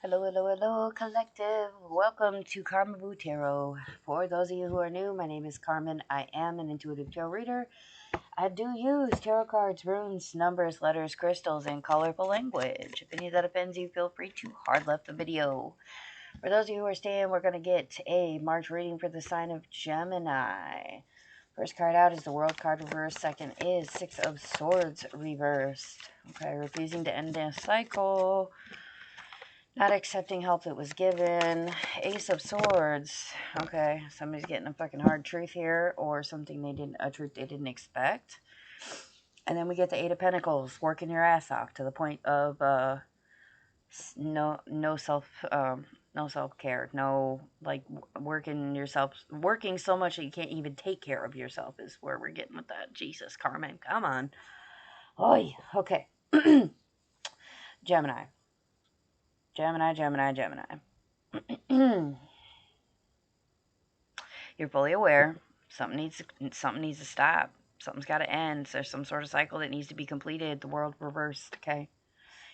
Hello, hello, hello, collective. Welcome to Carmaboo Tarot. For those of you who are new, my name is Carmen. I am an intuitive tarot reader. I do use tarot cards, runes, numbers, letters, crystals, and colorful language. If any of that offends you, feel free to hard left the video. For those of you who are staying, we're going to get a March reading for the sign of Gemini. First card out is the World card reversed. Second is Six of Swords reversed. Okay, refusing to end a cycle. Not accepting help that was given. Ace of Swords. Okay, somebody's getting a fucking hard truth here, or something a truth they didn't expect. And then we get the Eight of Pentacles, working your ass off to the point of no self care, no like working so much that you can't even take care of yourself is where we're getting with that. Jesus, Carmen, come on. Oi, okay. Gemini, Gemini, Gemini, Gemini. You're fully aware something needs to stop. Something's got to end. There's some sort of cycle that needs to be completed. The world reversed. Okay,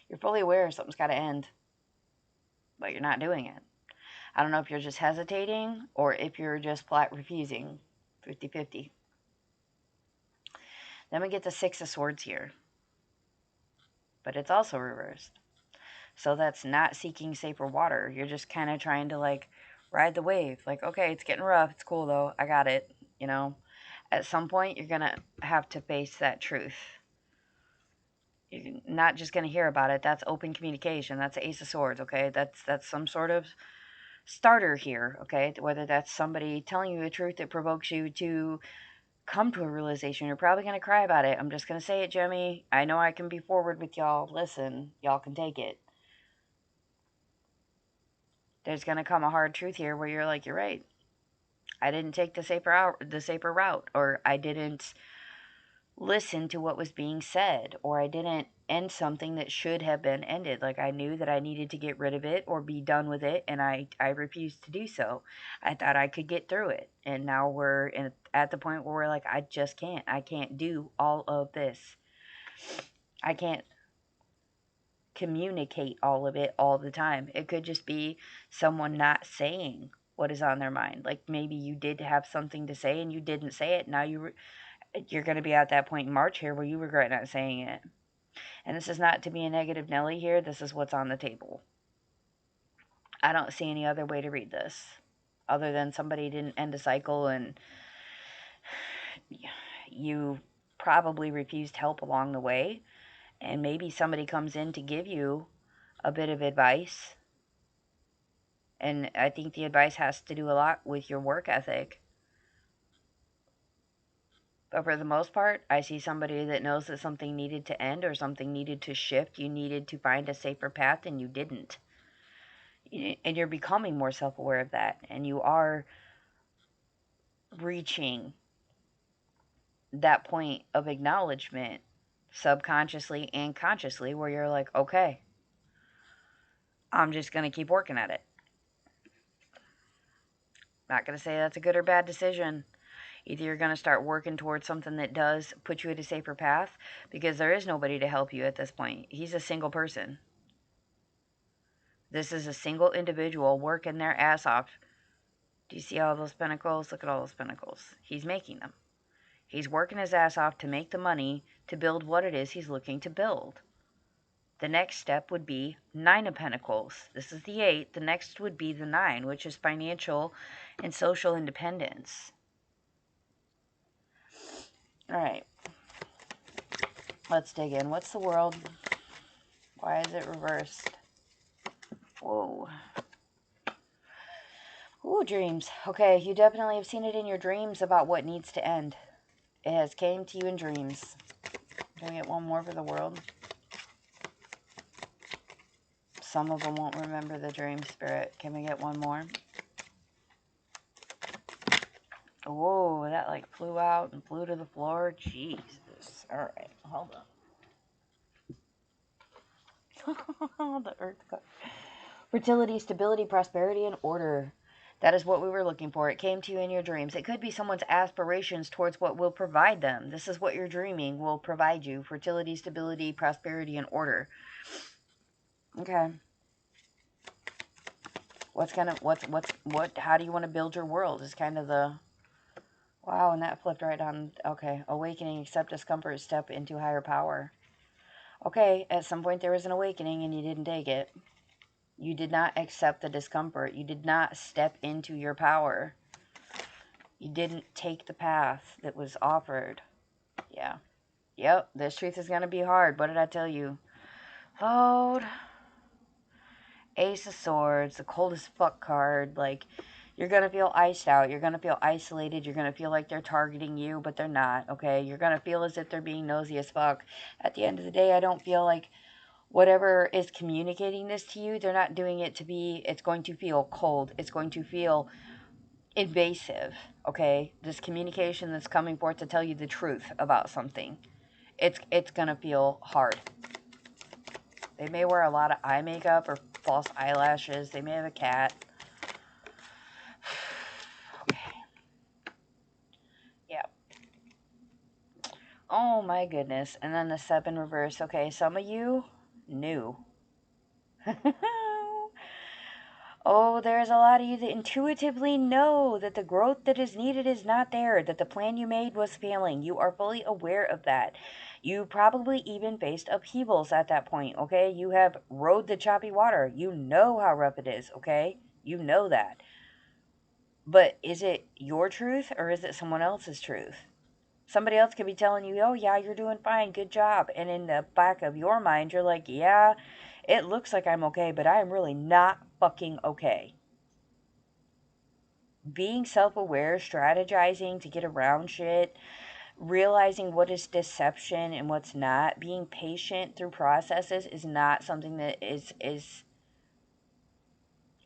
you're fully aware something's got to end, but you're not doing it. I don't know if you're just hesitating or if you're just flat refusing. 50-50. Then we get the Six of Swords here, but it's also reversed. So that's not seeking safer water. You're just kind of trying to like ride the wave. Like, okay, it's getting rough. It's cool though. I got it. You know, at some point you're going to have to face that truth. You're not just going to hear about it. That's open communication. That's the Ace of Swords, okay? That's some sort of starter here, okay? Whether that's somebody telling you a truth that provokes you to come to a realization. You're probably going to cry about it. I'm just going to say it, Jimmy. I know I can be forward with y'all. Listen, y'all can take it. There's going to come a hard truth here where you're like, you're right. I didn't take the safer route, or I didn't listen to what was being said, or I didn't end something that should have been ended. Like I knew that I needed to get rid of it or be done with it, and I refused to do so. I thought I could get through it, and now at the point where we're like, I just can't. I can't do all of this. I can't communicate all of it all the time. It could just be someone not saying what is on their mind. Like maybe you did have something to say and you didn't say it. Now you're going to be at that point in March here where you regret not saying it. And this is not to be a negative Nelly here. This is what's on the table. I don't see any other way to read this other than somebody didn't end a cycle and you probably refused help along the way. And maybe somebody comes in to give you a bit of advice. And I think the advice has to do a lot with your work ethic. But for the most part, I see somebody that knows that something needed to end or something needed to shift. You needed to find a safer path and you didn't. And you're becoming more self aware of that. And you are reaching that point of acknowledgement subconsciously and consciously where you're like, okay, I'm just going to keep working at it. Not going to say that's a good or bad decision. Either you're going to start working towards something that does put you at a safer path, because there is nobody to help you at this point. He's a single person. This is a single individual working their ass off. Do you see all those pentacles? Look at all those pentacles. He's making them. He's working his ass off to make the money to build what it is he's looking to build. The next step would be Nine of Pentacles. This is the 8. The next would be the 9, which is financial and social independence. All right. Let's dig in. What's the world? Why is it reversed? Whoa. Ooh, dreams. Okay, you definitely have seen it in your dreams about what needs to end. It has came to you in dreams. Can we get one more for the world? Some of them won't remember the dream, Spirit. Can we get one more? Whoa, that like flew out and flew to the floor. Jesus. All right, hold on. The earth card. Fertility, stability, prosperity, and order. That is what we were looking for. It came to you in your dreams. It could be someone's aspirations towards what will provide them. This is what you're dreaming will provide you. Fertility, stability, prosperity, and order. Okay. How do you want to build your world is kind of the, wow, and that flipped right on. Okay, awakening, accept discomfort, step into higher power. Okay, at some point there was an awakening and you didn't take it. You did not accept the discomfort. You did not step into your power. You didn't take the path that was offered. Yeah. Yep, this truth is going to be hard. What did I tell you? Load. Ace of Swords, the coldest fuck card. Like, you're going to feel iced out. You're going to feel isolated. You're going to feel like they're targeting you, but they're not, okay? You're going to feel as if they're being nosy as fuck. At the end of the day, I don't feel like whatever is communicating this to you, they're not doing it to be, it's going to feel cold. It's going to feel invasive, okay? This communication that's coming forth to tell you the truth about something. It's going to feel hard. They may wear a lot of eye makeup or false eyelashes. They may have a cat. Okay. Yeah. Oh my goodness. And then the 7 reverse. Okay, some of you knew. Oh, there's a lot of you that intuitively know that the growth that is needed is not there, that the plan you made was failing. You are fully aware of that. You probably even faced upheavals at that point, okay? You have rode the choppy water. You know how rough it is, okay? You know that. But is it your truth or is it someone else's truth? Somebody else could be telling you, oh, yeah, you're doing fine, good job. And in the back of your mind, you're like, yeah, it looks like I'm okay, but I am really not fucking okay. Being self aware, strategizing to get around shit, realizing what is deception and what's not, being patient through processes is not something that is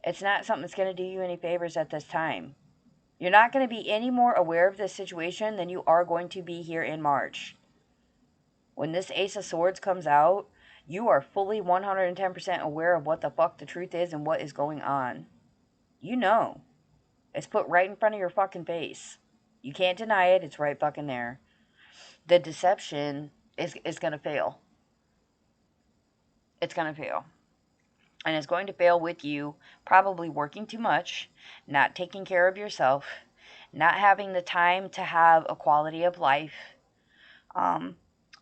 it's not something that's going to do you any favors at this time. You're not going to be any more aware of this situation than you are going to be here in March. When this Ace of Swords comes out, you are fully 110% aware of what the fuck the truth is and what is going on. You know. It's put right in front of your fucking face. You can't deny it. It's right fucking there. The deception is going to fail. It's going to fail. And it's going to fail with you probably working too much, not taking care of yourself, not having the time to have a quality of life,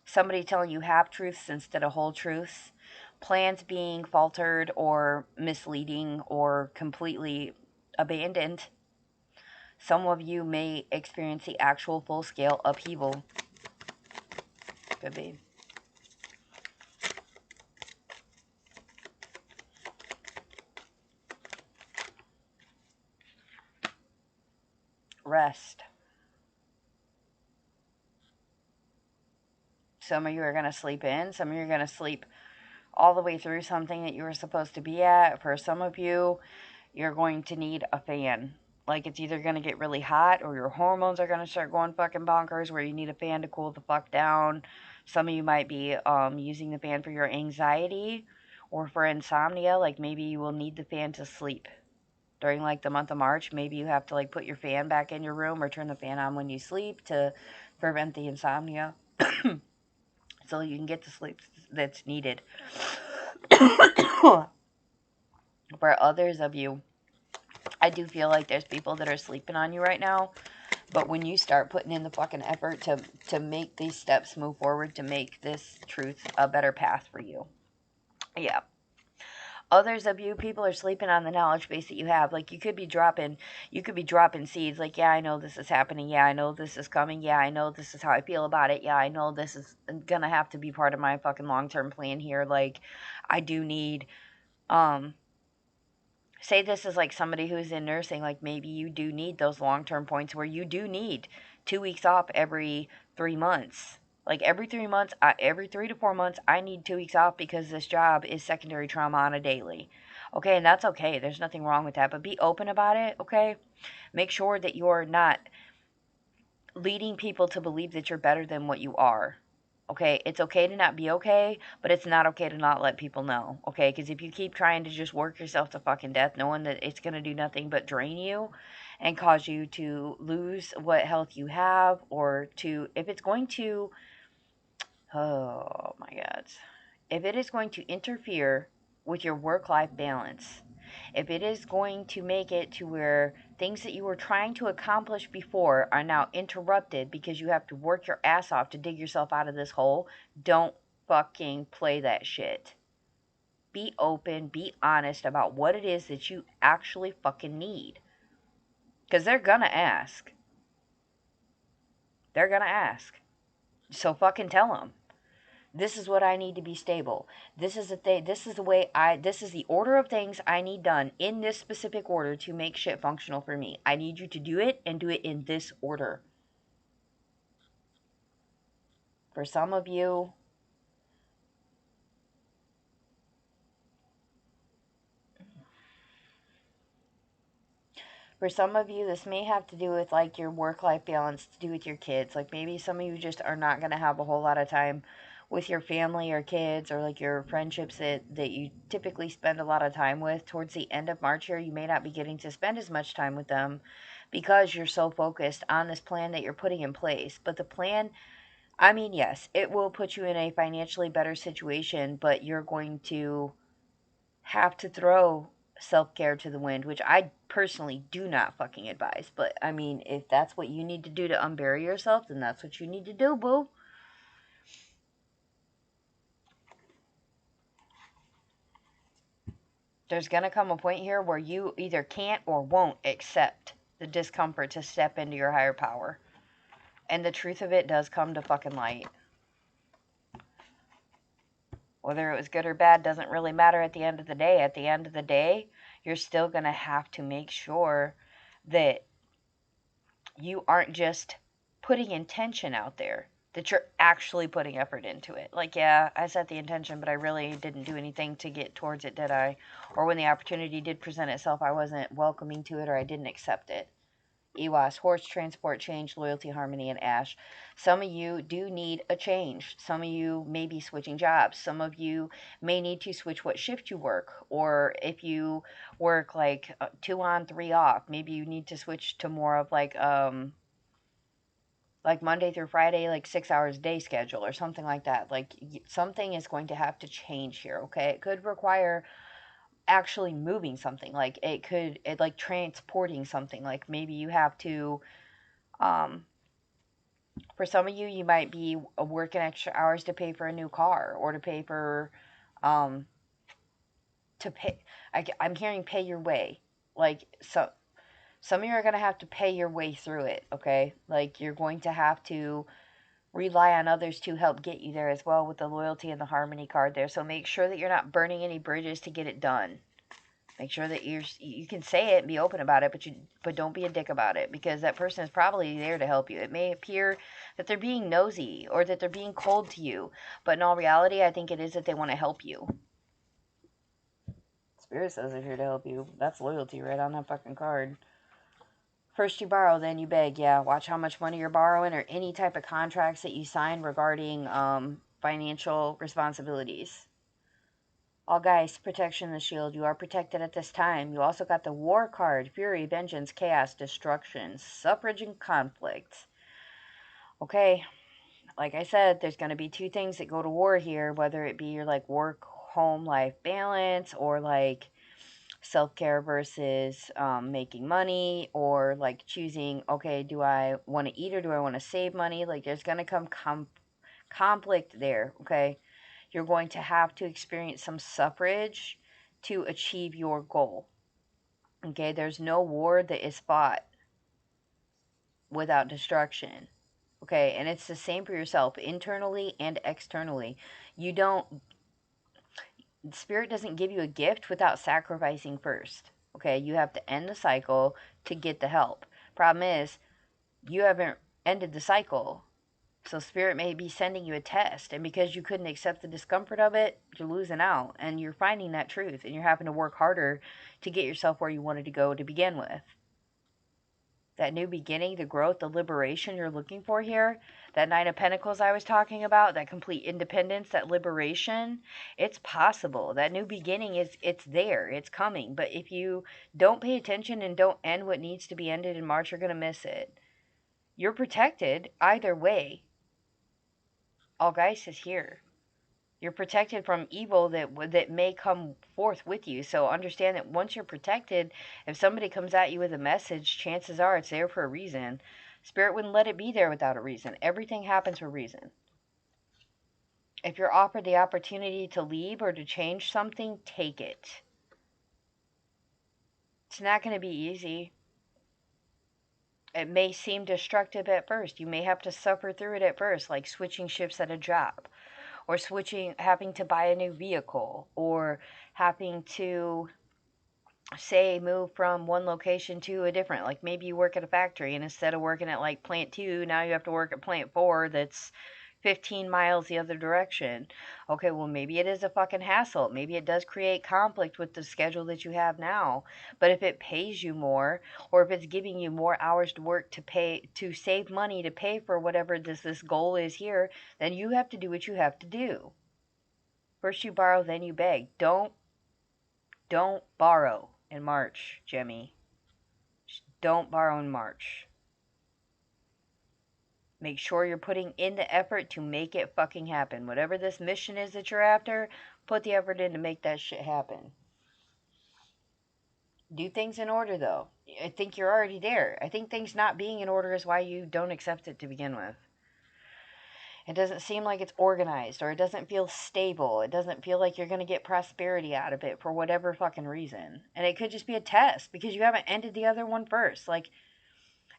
somebody telling you half truths instead of whole truths, plans being faltered or misleading or completely abandoned. Some of you may experience the actual full scale upheaval. Could be. Rest. Some of you are going to sleep in. Some of you are going to sleep all the way through something that you were supposed to be at. For some of you, you're going to need a fan. Like, it's either going to get really hot or your hormones are going to start going fucking bonkers where you need a fan to cool the fuck down. Some of you might be using the fan for your anxiety or for insomnia. Like, maybe you will need the fan to sleep. During, like, the month of March, maybe you have to, like, put your fan back in your room or turn the fan on when you sleep to prevent the insomnia. So you can get the sleep that's needed. For others of you, I do feel like there's people that are sleeping on you right now. But when you start putting in the fucking effort to make these steps move forward, to make this truth a better path for you. Yeah. Others of you, people are sleeping on the knowledge base that you have. Like, you could be dropping seeds. Like, yeah, I know this is happening. Yeah, I know this is coming. Yeah, I know this is how I feel about it. Yeah, I know this is gonna have to be part of my fucking long-term plan here. Like, I do need, say this is like somebody who's in nursing, like maybe you do need those long-term points where you do need 2 weeks off every 3 months. Like every 3 months, every 3 to 4 months, I need 2 weeks off because this job is secondary trauma on a daily. Okay, and that's okay. There's nothing wrong with that, but be open about it, okay? Make sure that you're not leading people to believe that you're better than what you are. Okay, it's okay to not be okay, but it's not okay to not let people know. Okay, because if you keep trying to just work yourself to fucking death, knowing that it's going to do nothing but drain you and cause you to lose what health you have, or to, if it's going to, oh my God, if it is going to interfere with your work life balance, if it is going to make it to where things that you were trying to accomplish before are now interrupted because you have to work your ass off to dig yourself out of this hole, don't fucking play that shit. Be open, be honest about what it is that you actually fucking need. Because they're gonna ask. They're gonna ask. So fucking tell them. This is what I need to be stable. This is the thing. This is the way this is the order of things I need done in this specific order to make shit functional for me. I need you to do it and do it in this order. For some of you, this may have to do with like your work-life balance, to do with your kids. Like maybe some of you just are not going to have a whole lot of time with your family or kids, or like your friendships that you typically spend a lot of time with. Towards the end of March here, you may not be getting to spend as much time with them because you're so focused on this plan that you're putting in place. But the plan, I mean, yes, it will put you in a financially better situation, but you're going to have to throw self care to the wind, which I personally do not fucking advise. But I mean, if that's what you need to do to unbury yourself, then that's what you need to do, boo. There's going to come a point here where you either can't or won't accept the discomfort to step into your higher power. And the truth of it does come to fucking light. Whether it was good or bad doesn't really matter at the end of the day. At the end of the day, you're still going to have to make sure that you aren't just putting intention out there, that you're actually putting effort into it. Like, yeah, I set the intention, but I really didn't do anything to get towards it, did I? Or when the opportunity did present itself, I wasn't welcoming to it, or I didn't accept it. EWAS, horse, transport, change, loyalty, harmony, and ash. Some of you do need a change. Some of you may be switching jobs. Some of you may need to switch what shift you work. Or if you work like 2 on, 3 off, maybe you need to switch to more of like Monday through Friday, like 6 hours a day schedule or something like that. Like something is going to have to change here, okay? It could require actually moving something, like like transporting something, like maybe you have to for some of you, you might be working extra hours to pay for a new car, or to pay for um to pay I'm hearing pay your way. Like some of you are going to have to pay your way through it, okay? Like you're going to have to rely on others to help get you there as well, with the loyalty and the harmony card there. So make sure that you're not burning any bridges to get it done. Make sure that you can say it and be open about it, but don't be a dick about it, because that person is probably there to help you. It may appear that they're being nosy or that they're being cold to you, but in all reality, I think it is that they want to help you. Spirit says they're here to help you. That's loyalty right on that fucking card. First you borrow, then you beg. Yeah, watch how much money you're borrowing, or any type of contracts that you sign regarding financial responsibilities. All guys, protection the shield. You are protected at this time. You also got the war card. Fury, vengeance, chaos, destruction, suffrage, and conflict. Okay, like I said, there's going to be two things that go to war here, whether it be your like work, home, life balance, or like self-care versus making money, or like choosing, okay, do I want to eat or do I want to save money? Like there's going to come conflict there, okay? You're going to have to experience some suffrage to achieve your goal. Okay, there's no war that is fought without destruction. Okay, and it's the same for yourself, internally and externally. You don't, Spirit doesn't give you a gift without sacrificing first. Okay, you have to end the cycle to get the help. Problem is, you haven't ended the cycle. So Spirit may be sending you a test, and because you couldn't accept the discomfort of it, you're losing out, and you're finding that truth, and you're having to work harder to get yourself where you wanted to go to begin with. That new beginning, the growth, the liberation you're looking for here, that Nine of Pentacles I was talking about, that complete independence, that liberation, it's possible. That new beginning it's there, it's coming. But if you don't pay attention and don't end what needs to be ended in March, you're going to miss it. You're protected either way. All guys is here. You're protected from evil that may come forth with you. So understand that once you're protected, if somebody comes at you with a message, chances are it's there for a reason. Spirit wouldn't let it be there without a reason. Everything happens for a reason. If you're offered the opportunity to leave or to change something, take it. It's not going to be easy. It may seem destructive at first. You may have to suffer through it at first, like switching shifts at a job, or having to buy a new vehicle, or having to, say, move from one location to a different. Like maybe you work at a factory, and instead of working at like plant 2, now you have to work at plant 4 that's 15 miles the other direction. Okay, well, maybe it is a fucking hassle. Maybe it does create conflict with the schedule that you have now. But if it pays you more, or if it's giving you more hours to work to save money to pay for whatever this goal is here, then you have to do what you have to do. First you borrow, then you beg. Don't borrow in March, Jemmy. Just don't borrow in March. Make sure you're putting in the effort to make it fucking happen. Whatever this mission is that you're after, put the effort in to make that shit happen. Do things in order, though. I think you're already there. I think things not being in order is why you don't accept it to begin with. It doesn't seem like it's organized, or it doesn't feel stable. It doesn't feel like you're going to get prosperity out of it for whatever fucking reason. And it could just be a test because you haven't ended the other one first. Like,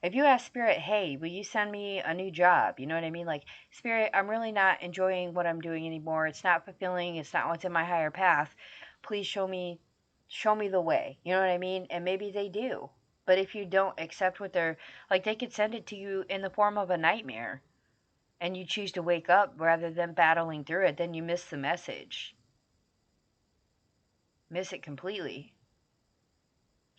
if you ask Spirit, hey, will you send me a new job? You know what I mean? Like, Spirit, I'm really not enjoying what I'm doing anymore. It's not fulfilling. It's not what's in my higher path. Please show me the way. You know what I mean? And maybe they do. But if you don't accept what they're, like, they could send it to you in the form of a nightmare, and you choose to wake up rather than battling through it, then you miss the message. Miss it completely.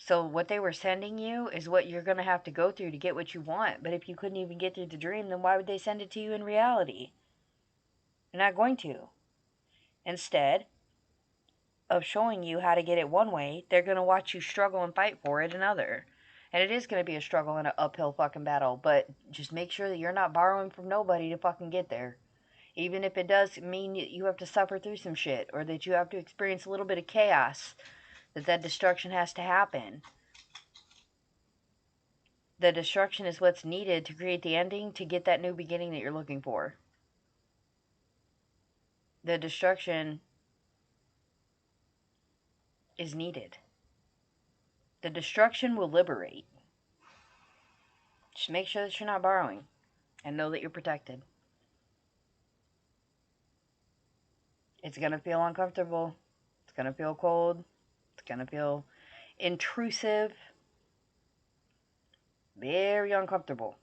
So what they were sending you is what you're going to have to go through to get what you want. But if you couldn't even get through the dream, then why would they send it to you in reality? They're not going to. Instead of showing you how to get it one way, they're going to watch you struggle and fight for it another. And it is going to be a struggle and an uphill fucking battle. But just make sure that you're not borrowing from nobody to fucking get there. Even if it does mean you have to suffer through some shit, or that you have to experience a little bit of chaos, that destruction has to happen. The destruction is what's needed to create the ending to get that new beginning that you're looking for. The destruction is needed. The destruction will liberate. Just make sure that you're not borrowing and know that you're protected. It's going to feel uncomfortable. It's going to feel cold. It's going to feel intrusive. Very uncomfortable.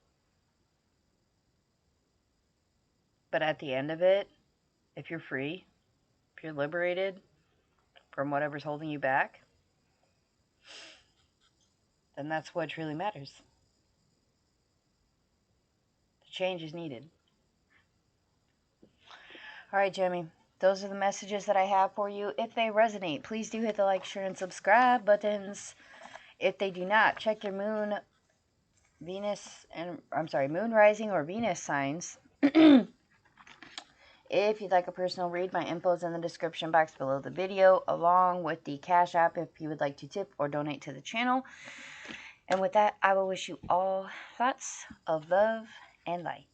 But at the end of it, if you're free, if you're liberated from whatever's holding you back, then that's what truly matters. The change is needed. All right, Jimmy. Those are the messages that I have for you. If they resonate, please do hit the like, share, and subscribe buttons. If they do not, check your moon, moon rising or Venus signs. If you'd like a personal read, my info is in the description box below the video, along with the Cash App if you would like to tip or donate to the channel. And with that, I will wish you all lots of love and light.